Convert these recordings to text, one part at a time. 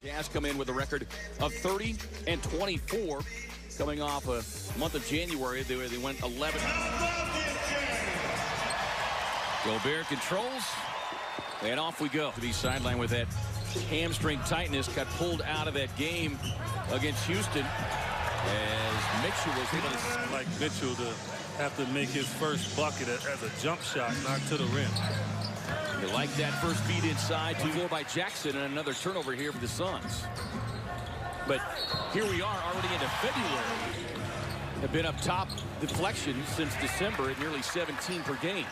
Jazz come in with a record of 30-24, coming off a month of January. They went 11. Gobert controls, and off we go. To be sidelined with that hamstring tightness, got pulled out of that game against Houston as Mitchell was able to. Like Mitchell to have to make his first bucket as a jump shot, not to the rim. You like that first feed inside, 2-4 by Jackson, and another turnover here for the Suns. But here we are already into February. Have been up top deflections since December at nearly 17 per game.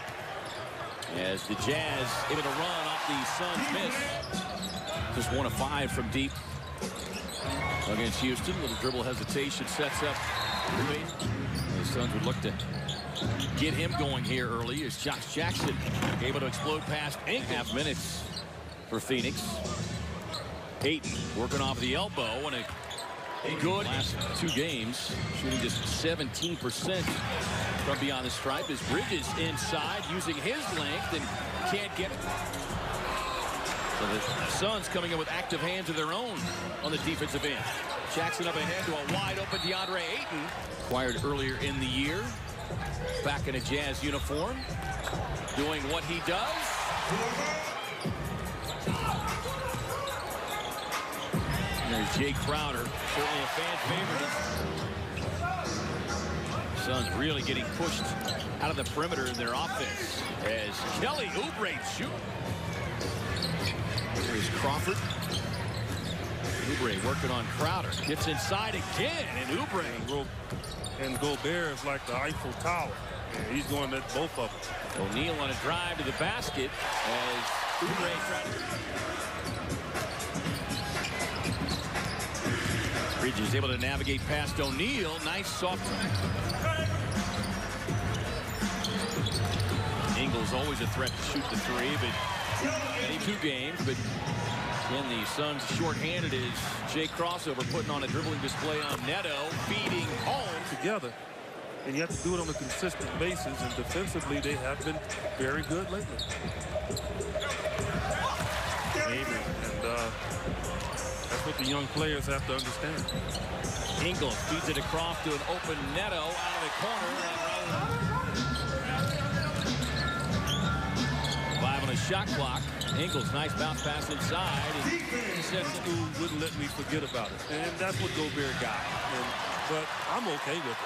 As the Jazz able to run off the Suns miss. Just 1 of 5 from deep against Houston. Little dribble hesitation sets up. The Suns would look to get him going here early as Josh Jackson able to explode past 8.5 minutes for Phoenix. Ayton working off the elbow and a good last 2 games, shooting just 17% from beyond the stripe as Bridges inside using his length and can't get it. So the Suns coming in with active hands of their own on the defensive end. Jackson up ahead to a wide open DeAndre Ayton, acquired earlier in the year. Back in a Jazz uniform, doing what he does. And there's Jake Crowder, certainly a fan favorite. Suns really getting pushed out of the perimeter in their offense as Kelly Oubre shoots. Here's Crawford. Oubre working on Crowder. Gets inside again, and Oubre. And Gobert is like the Eiffel Tower. Yeah, he's going at both of them. O'Neal on a drive to the basket as Oubre trying to. Bridges able to navigate past O'Neal. Nice soft. Ingles always a threat to shoot the 3, but only 2 games. But again, the Suns shorthanded as Jay Crossover putting on a dribbling display on Neto, feeding home. Together, and you have to do it on a consistent basis, and defensively they have been very good lately. Maybe, and that's what the young players have to understand. Ingles feeds it across to an open Neto out of the corner. And 5 on a shot clock. Ingles, nice bounce pass inside. And he said school wouldn't let me forget about it, and that's what Gobert got. But I'm okay with it.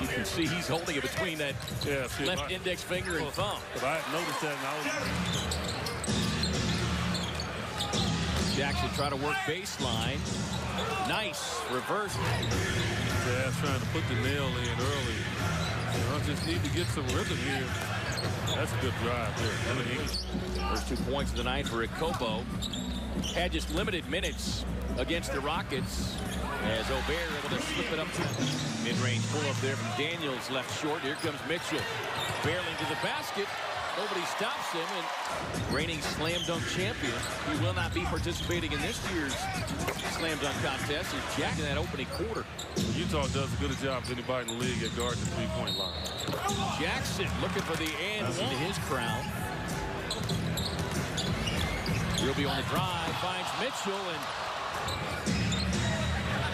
You can see he's holding it between that left index finger and thumb. But I had noticed that, and I was. Jackson trying to work baseline. Nice reverse. Jazz trying to put the nail in early. I just need to get some rhythm here. That's a good drive there. First 2 points of the night for Kobo. Had just limited minutes against the Rockets as Gobert able to slip it up to mid-range pull-up there from Daniels left short. Here comes Mitchell barreling to the basket. Nobody stops him, and reigning slam dunk champion. He will not be participating in this year's slam dunk contest. He's jacking that opening quarter. Utah does a good job of anybody in the league at guarding the 3-point line. Jackson looking for the and one to his crown. He'll be on the drive, finds Mitchell, and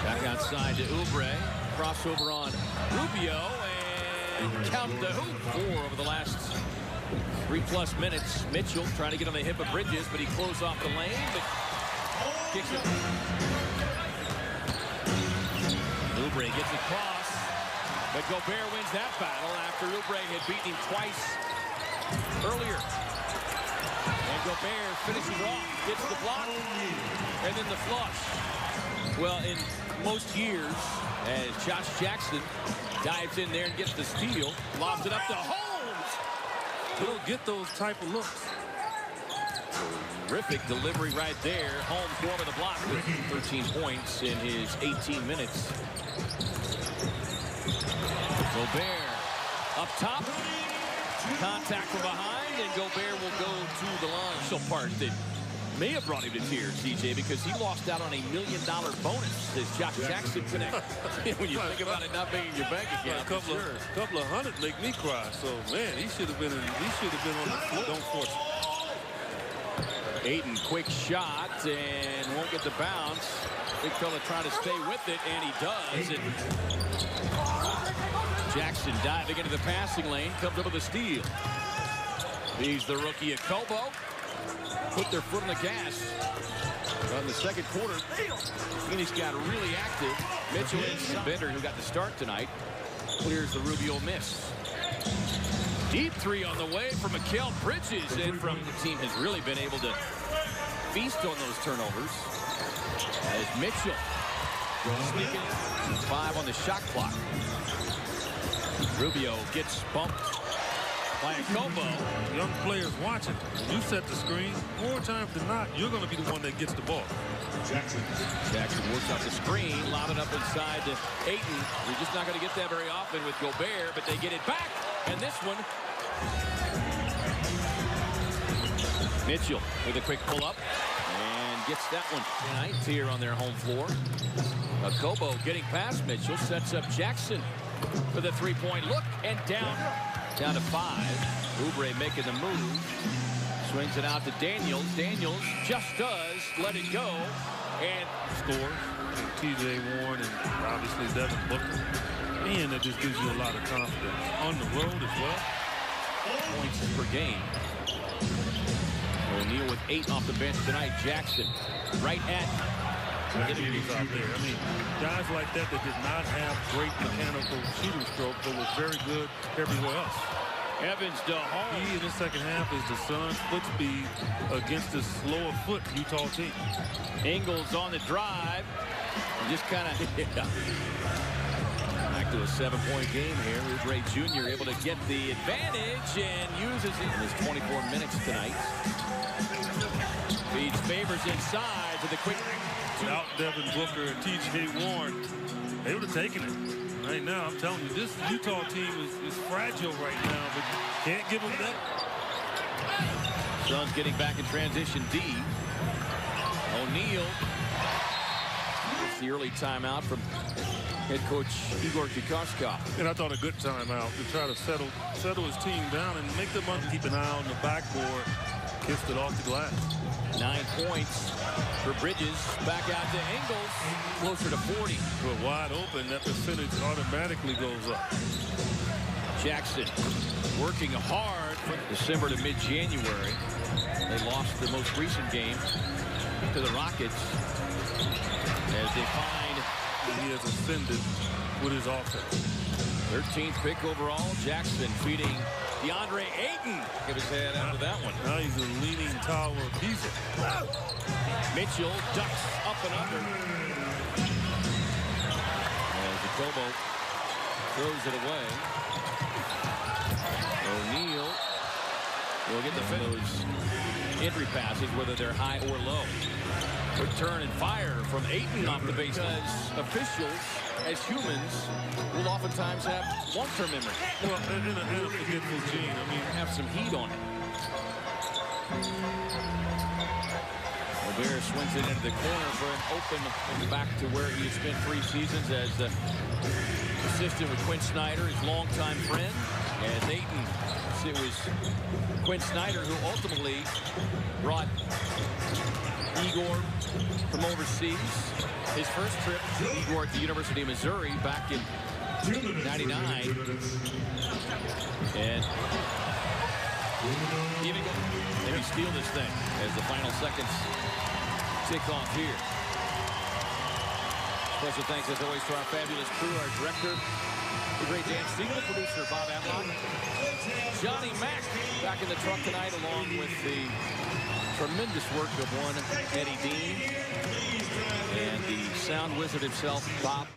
back outside to Oubre. Crossover on Rubio, and count the hoop. 4 over the last 3+ minutes. Mitchell trying to get on the hip of Bridges, but he closed off the lane, but kicks it. Oubre gets across, but Gobert wins that battle after Oubre had beaten him twice earlier. And Gobert finishes off, gets the block, and then the flush. Well, in most years, as Josh Jackson dives in there and gets the steal, lobs it up to Holmes. You don't get those type of looks. Terrific delivery right there. Holmes going to the block with 13 points in his 18 minutes. Gobert up top. Contact from behind, and Gobert will go to the line. So part that may have brought him to tears, CJ, because he lost out on $1 million bonus as Josh Jackson connect. When you think about it not being in your bank account, a couple of hundred make me cry. So man, he should have been on the floor. Don't force it. Ayton, quick shot, and won't get the bounce. Big fella trying to stay with it, and he does. And Jackson diving into the passing lane, comes up with a steal. He's the rookie at Kobo. Put their foot on the gas in the second quarter. Phoenix got really active. Mitchell and Bender, who got the start tonight, clears the Rubio miss. Deep three on the way from Mikal Bridges, and from the team has really been able to feast on those turnovers. As Mitchell sneaking 5 on the shot clock. Rubio gets bumped by a Kobo. Young players watching. When you set the screen, more times than not, you're going to be the one that gets the ball. Jackson works off the screen, lob it up inside to Ayton. You're just not going to get that very often with Gobert, but they get it back. And this one, Mitchell with a quick pull-up and gets that one tonight here on their home floor. Kobo getting past Mitchell, sets up Jackson for the three-point look, and down to 5. Oubre making the move. Swings it out to Daniels. Daniels just does let it go and score. T.J. Warren and obviously Devin Booker. And that just gives you a lot of confidence on the road as well. Points per game. O'Neal with 8 off the bench tonight. Jackson right at Hitters out there. I mean, guys like that that did not have great mechanical shooting stroke, but was very good everywhere else. Evans to home. He in the second half is the Suns' foot speed against the slower foot Utah team. Ingles on the drive. Just kind of back to a 7-point game here. Oubre Jr. able to get the advantage and uses it in his 24 minutes tonight. Feeds Favors inside to the quick. Without Devin Booker and T.J. Warren, they would have taken it. Right now, I'm telling you, this Utah team is fragile right now, but can't give them that. Suns getting back in transition D. O'Neal. It's the early timeout from head coach Igor Kokoskov. And I thought a good timeout to try to settle his team down and make them keep an eye on the backboard. Kissed it off the glass. 9 points for Bridges. Back out to Ingles. Closer to 40. But wide open, that percentage automatically goes up. Jackson working hard from December to mid-January. They lost the most recent game to the Rockets as they find he has ascended with his offense. 13th pick overall. Jackson feeding DeAndre Ayton. Give his head after that one. Now he's a leaning tower of Pisa. Mitchell ducks up and under. As Kobo throws it away. O'Neal will get the those entry passes, whether they're high or low. Return and fire from Ayton off the base. As officials, as humans, will oftentimes have long-term memory. Well, in a forgetful gene. I mean, have some heat on it. Gobert swings it into the corner for an open back to where he has spent 3 seasons as the assistant with Quinn Snyder, his longtime friend. As Ayton, it was Quinn Snyder who ultimately brought Igor from overseas. His first trip to Igor at the University of Missouri back in 99. And even maybe steal this thing as the final seconds tick off here. Special thanks as always to our fabulous crew, our director, the great Dan Siegel, producer Bob Adlock, Johnny Mack back in the truck tonight, along with the tremendous work of one Eddie Dean and the sound wizard himself, Bob.